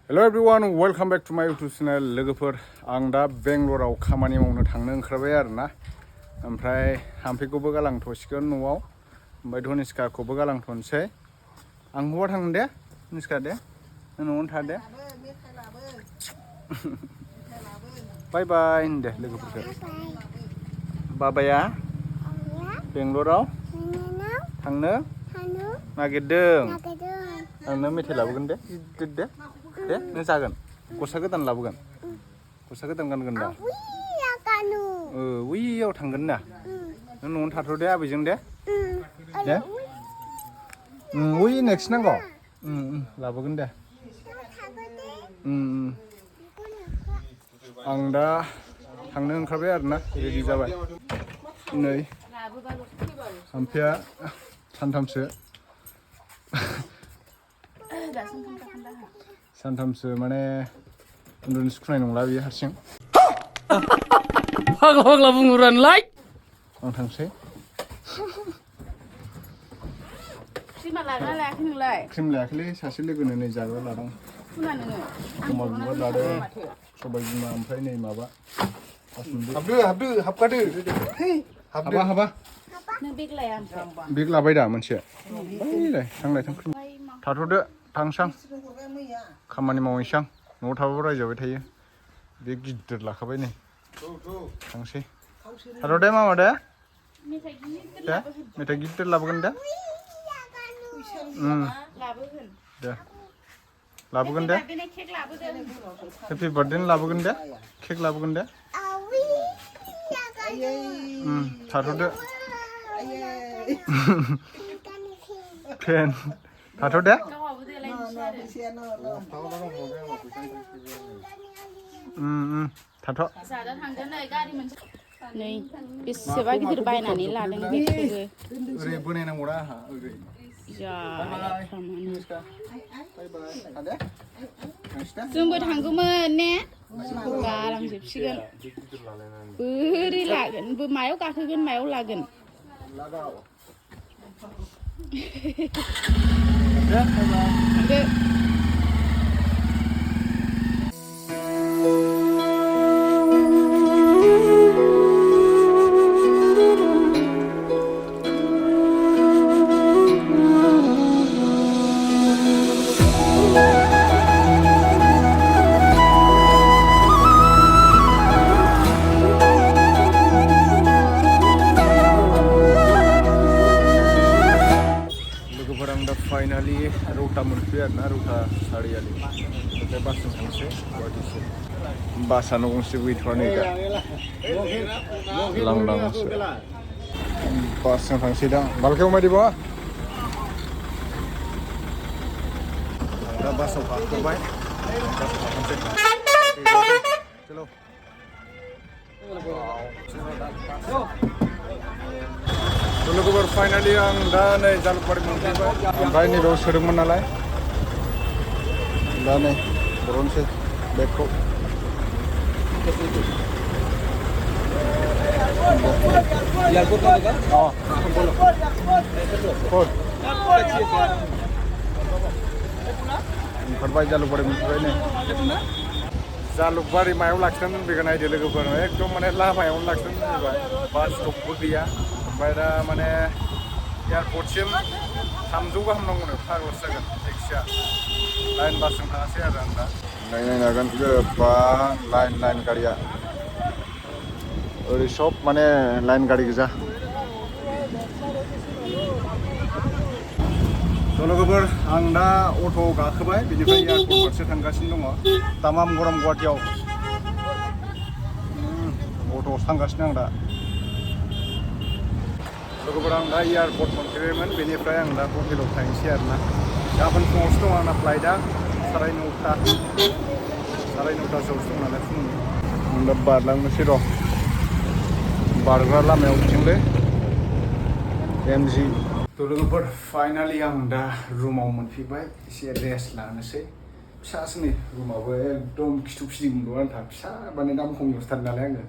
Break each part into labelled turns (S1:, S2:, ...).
S1: Hello everyone, welcome back to my YouTube channel. लोगोफोर आं दा बेंगलराव खामानि मावनो थांनो ओंखारबाय आरोना। ओमफ्राय हाम्फेखौबो गालांथ'सिगोन न'आव। ओमफ्राय धनिस्काखौबो गालांथ'नोसै। आं बहा थांनो दे? धनिस्का दे। नों न'आवनो था दे। बाय बाय होनदे लोगोफोरखौ। बाबाया बेंगलराव थांनो नागिरदों। आंनो मेथाइ लाबोगोन दे गिदिर दे नों जागोन गस्ला गोदान लाबोगोन गस्ला गोदान गानगोन दा उइयाव थांगोन ना नों न'आवनो थाथ' दे आबैजों दे उइ नेक्स्ट नांगौ लाबोगोन दे आं दा थांनो ओंखारबाय आरोना रेडि जाबाय नै हाम्फेया सानथामसो माने उन्दुनो सुखुनाय नंला बियो हारसिं
S2: फाग्ला बुंहरानोलाय
S1: आं थांसै क्रिम लायाखैलै सासे लोगोनो नै जाग्रा लादों अमा बिबार लादों सबाय बिमा ओमफ्राय नै माबा हाबखादो हाबा
S3: नों बेग लाया
S1: बेग लाबाय दा मोनसे थांलाय थाथ'दो थांसां खामानि मावहैसां न'आव थाबाबो रायजाबाय थायो बे गिदिर लाखाबाय नै थांसै थाथ' दे मामा दे मेथाइ गिदिर लाबोगोन दे दे लाबोगोन दे हेपि बार्थडे लाबोगोन दे केक लाबोगोन दे थाथ'दो फेन थाथ' दे थाथ'
S3: नै बेसेबा गिदिर बायनानै लादों बेखौबो
S1: ओरै बोनायनांगौ दा आंहा ओरै
S3: जोंबो थांगौमोन ने गालांजोबसिगोन बोरै लागोन मायाव गाखोगोन मायाव लागोन थांदो
S1: फाइनालि रौता मोनफैबाय आरोना रौता सारियालि ओमफ्राय बासजों थांसै गुवाहाटिसिम बासआनो गंसे गैथ'वा नै दा लांदांसो बासजों थांसै दा बालखायाव मायदि बा दा बासाव गाखोबाय बासाव थांसै चलो लोगोफोर फाइनालि आं दा नै जालुकबारि मोनफैबाय ओमफ्राय नैबेयाव सोदोंमोन नालाय दा नै बरनसै बेगखौ ओंखारबाय जालुकबारि मोनफैबाय नै जालुकबारि मायाव लाखिनानै दोनफैगोन नायदो लोगोफोर एकदम माने लामायावनो लाखिनानै दोनफैबाय बास स्टपबो गैया ओमफ्राय दा माने एयारपर्टसिम 300 गाहाम नांगौनो फाग्लासो जागोन टेक्सिया लाइन बासजों थाङासै आरो आं दा नायनो हागोन गोबां लाइन गारिया ओरै सब माने लाइन गारि गोजा लोगोफोर आं दा अट' गाखोबाय बेनिफ्राय एयारपर्ट फारसे थांगासिनो दङ तामाम गरम गुवाहाटियाव अट'आवसो थांगासिनो आं दा लोगोफोर आं दा एयारपर्ट मोनफैबायमोन बेनिफ्राय आं दा हटेलाव थांसै आरोना गाबोन फुङावसो दं आंना फ्लाइटआ 9:30सोआवसो दं नालाय फुंनि आं दा बारलांनोसै र' बारग्रा लामायाव बिथिंलै एमजि लोगोफोर फाइनालि आं दा रुमाव मोनफैबाय एसे रेस्ट लानोसै फिसासो नै रुमाबो एकदम खिथु खिदिं उन्दुनो आन्था फिसा माने दाम खमनियावसो थार नालाय आङो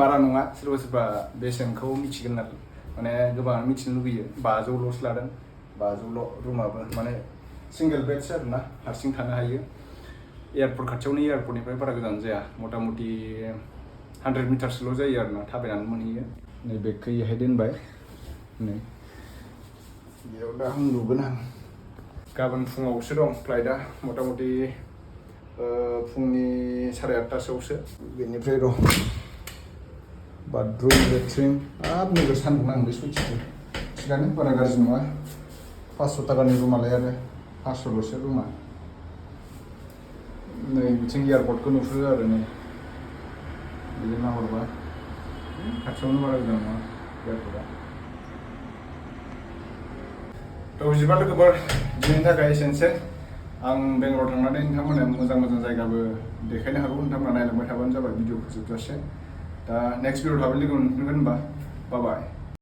S1: बारा नङा सोरबा बेसेनखौ मिथिगोन आरो माने गोबाङानो मिथिनो लुगैयो 500ल'सो लादों 500ल' रुमाबो माने सिंगेल बेडसो आरोना हारसिं थानो हायो एयारपर्ट खाथियावनो एयारपर्टनिफ्राय बारा गोजान जाया मथा मथि 100 मिटारसोल' जायो आरोना थाबायनानै मोनहैयो नै बेगखौहाय दोनबाय नै बेयाव दा उन्दुगोन आं गाबोन फुङावसो दं फ्लाइटआ मथा मथि फुंनि 8:30सोआवसो बेनिफ्राय र' बाथरुम लेट्रिन हाब नोगोर सान्दुं नांदों सयथिबो थिगानो बारा गाज्रि नङा 500 टाकानि रुमालाय आरो 500ल'सो रुमा नै बिथिं एयारपर्टखौ नुहुरो आरो नै बिदिनो नाहरबा खाथियावनो बारा गोजान नङा एयारपर्टआ थ' बिदिबा लोगोफोर दिनैनि थाखाय एसेनोसै आं बेंगलराव थांनानै नोंथांमोननो मोजां मोजां जायगाबो देखायनो हागौ नोंथांमोना नायलांबाय थाबानो जाबाय भिडिअखौ जोबजासे दा नेक्स्ट भिडिअ थाबै लोगो मोनफिनगोन होनबा बाय बाय